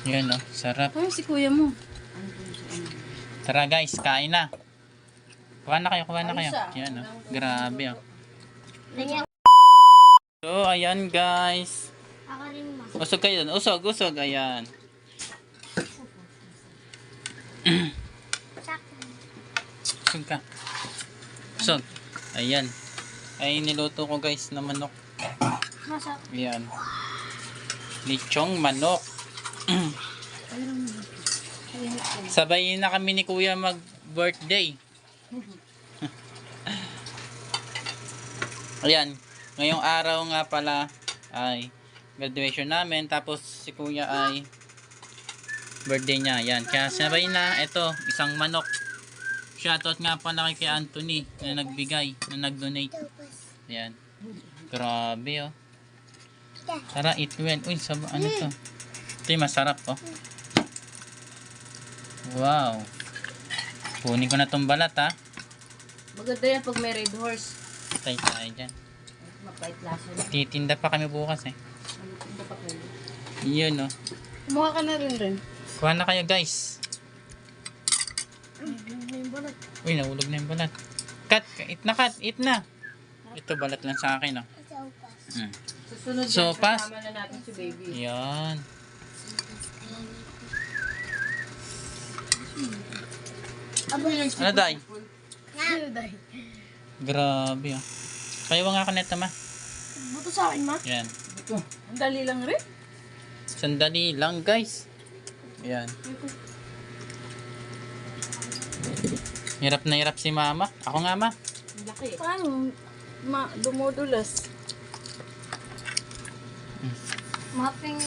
Yan oh, sarap. Ay, si kuya mo. Tara guys, kain na. Kuha na kayo, kuha na kayo. Yan oh, grabe oh. So, ayan guys. Ako rin ma. Usog kayo dun. Usog, usog. Ayan. Usog ka. Usog. Ayan. Ay, niluto ko guys na manok. Masarap. Ayan. Lechong manok. Sabay na kami ni kuya mag-birthday. Ayan. Ngayong araw nga pala ay graduation namin. Tapos si kuya ay birthday niya. Ayan. Kaya sabay na. Ito, isang manok. Shoutout nga pala kay Anthony na nagbigay, na nag-donate. Ayan. Grabe oh. Tara, eat well. Uy, ano to? Ito yung masarap oh. Wow. Kunin ko na tong balat ha. Maganda yan pag may red horse. Tay tayo dyan. Mapait lasa na. Titinda pa kami bukas eh. Ano pa kayo? Yun oh. Kumuha ka na rin. Kuha na kayo guys. Uy, nahulog na yung balat. Cut, eat na cut, eat na. Ito balat lang sa akin oh. Susunod So, yan, pass. kasama na natin si baby. Yan. Ano day? Grabe oh. Kayo nga ka neto ma. Buto sa akin ma. Yan. Ito. Ang dali lang rin. Sandali lang guys. Yan. Hirap na hirap si mama. Ako nga ma. Ang laki. Paano dumudulas? Maping.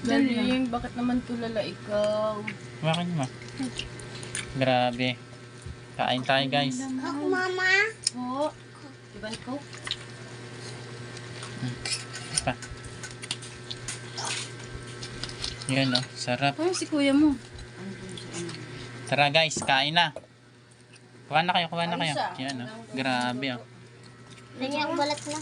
Daling, bakit naman tulala ikaw? Kumakan niyo ma. Grabe. Kain tayo guys. Ako mama. Oo. Diba ikaw? Pa. Yan oh, sarap. Ay, si kuya mo. Tara guys, kain na. Kuha na kayo, kuha na kayo. Ayos, Yan oh, grabe oh. Lagyan ang balat na.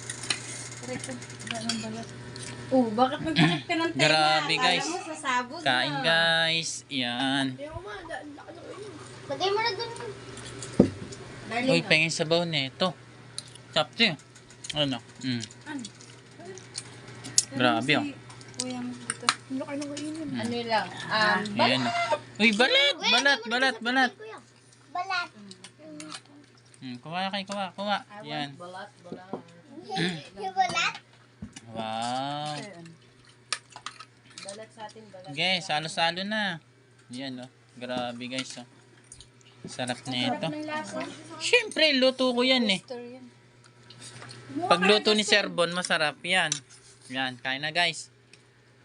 Oh, bakit nagkakit ka ng tenga? Grabe guys. Akala mo sasabog na. Kain guys. Yan. Lagay mo na dun. Darling, Uy, pengin sabaw nito. Chapti. Ano? Grabe oh. Kuya mo dito. Hindi kayo nakainin. ano lang, Ayan oh. Uy, balat, balat, balat, balat. Balat. Kuha kayo, kuha, kuha. Yan. balat. Yung balat? Wow. Balat sa atin, balat. Okay, salo-salo na. Yan oh. Grabe guys oh. Sarap na ito. Siyempre, luto ko yan eh. Pagluto ni Sir Bon, masarap yan. Yan, kain na guys.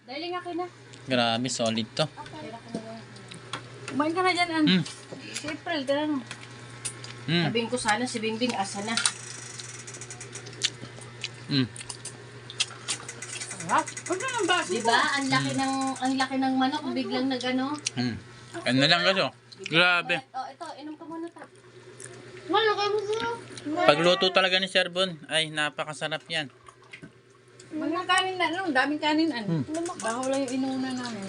Darling, ako na. Grabe, solid to. Kumain ka na dyan, An. Mm. Si April, tara na. Sabihin ko sana si Bingbing asa na. Huwag na ng baso. Diba? Ang laki ng manok biglang nagano. Ano lang kaso? Grabe. Oh, ito, inom ka muna ta. Malagay mo sila. Pagluto talaga ni Sir Bon, ay napakasarap yan. Mga kanin na, ano, daming kanin, An. Baho lang yung inuna namin.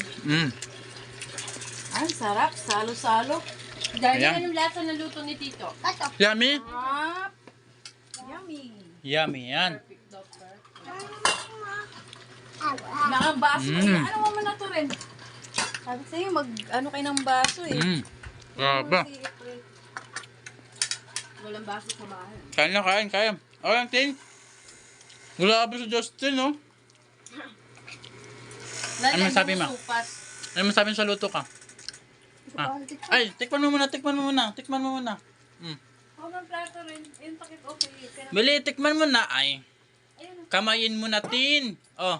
Ang sarap, salo-salo. Darling, Ayan. anong lasa ng luto ni Tito? Kato. Yummy? Sarap. Yummy. Yummy yan. Nakabaso ko yan. Ano mo na to rin? Sabi sa'yo, ano kayo ng baso eh. Grabe. Si April. Walang baso sa bahay. Kain na, kain, kain. O yan, Ting. Grabe si Justin, no? Ano masabi mo? Supas. Ano masabi sa luto ka? Ay, tikman mo muna, tikman mo muna. Tikman mo muna. Huwag ng plato rin. Yung takip okay. Pero Bili, tikman mo na. Ay, kamayin mo na, Tin. Oh.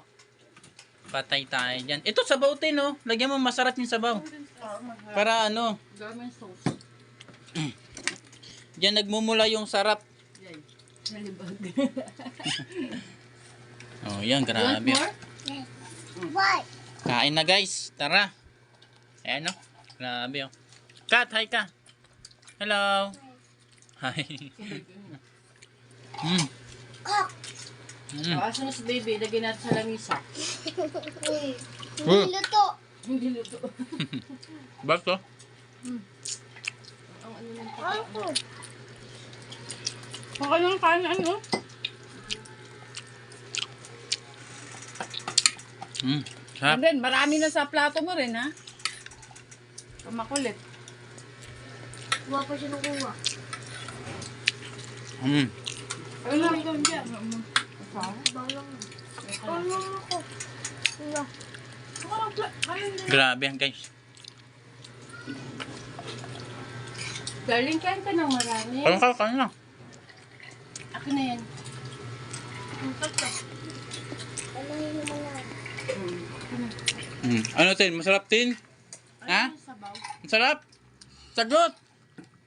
Patay tayo dyan. Ito, sabaw, Tin, oh. Lagyan mo, masarap yung sabaw. Para ano, Garment sauce. dyan nagmumula yung sarap. Yan. Nalibag. Oh, yan, grabe. more? Why? Kain na, guys. Tara. Ayan, oh. Grabe, oh. Kat, hi ka. Hello. Hi. Asan na si baby? Lagyan natin sa langisa. Niluto. Hindi luto. Bato. Ang ano lang po. Ako. Baka lang kain ano? Sarap. And then, marami na sa plato mo rin, ha? Makulit. Kuha pa siya ng kuha. Ano lang doon dyan? Balang. Ano ako? Kuha. Grabe yan guys. Darling, kain ka ng marami. Kaya na. Akin na yan. Ano yung mga? Ano tin? Masarap tin? Ha? Sabaw. Masarap? Sagot!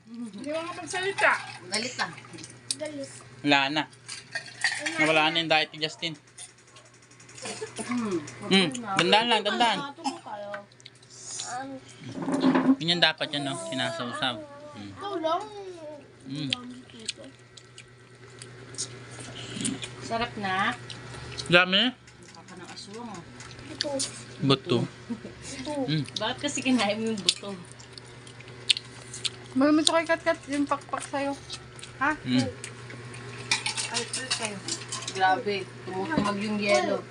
Hindi mo makapagsalita. Galit lang. Galis. Wala na. Nawala na yung diet ni Justin. Dandaan lang, dandaan. Ito ko kayo. Ganyan dapat yan, no? Sinasawsaw. Ikaw lang. Sarap na. Dami? Kaka ng aswang. Oh. Ito. Buto. Bakit kasi kinain mo yung buto? Malamit ko kay Kat-Kat yung pakpak sa'yo. Ha? Mm. Ay, kayo. Grabe. Tumutumag yung yelo.